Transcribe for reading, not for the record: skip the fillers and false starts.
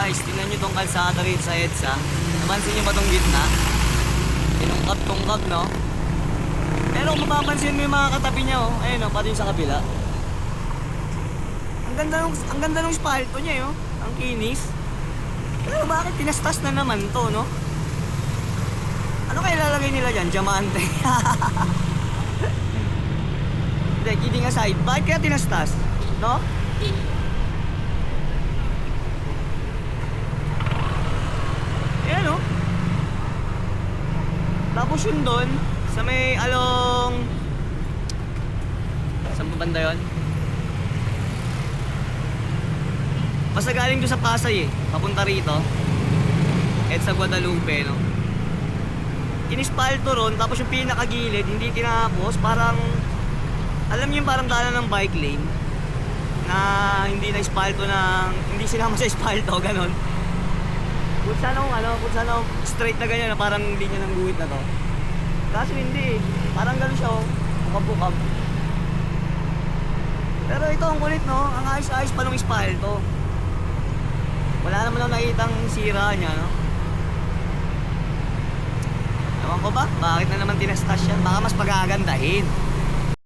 guys, tingnan nyo tong kalsada rin sa EDSA. Napansin nyo ba tong gitna? Tinungkap-tungkap, no? Pero kung mapapansin mo yung mga katabi niya, oh, ayun, oh, pati yung sa kabila. Ang ganda nung spalto niya, oh. Ang kinis. Pero bakit tinastas na naman to, no? Ano kaya lalagay nila dyan? Diamante. Hindi, kidding aside, bakit kaya tinastas? No? Ayan, oh. Tapos yun doon, sa may along... Saan pa banda yun? Basta galing doon sa Pasay eh, papunta rito. At sa Guadalupe, no? Inispalto ron, tapos yung pinakagilid, hindi tinapos, parang... Alam niyo yung parang daanan ng bike lane na hindi na ispalto ng... Hindi sinama sa ispalto, ganon. Kung sana straight na ganyan na parang hindi niya nang guhit na to. Kaso hindi eh. Parang gano'n siya, oh. Bukab-bukab. Pero ito ang kulit, no? Ang ayos-ayos pa nung ispalto. Wala naman ako nakitang sira niya, no? Ewan ko ba? Bakit na naman tinastas yan? Baka mas pagagandahin.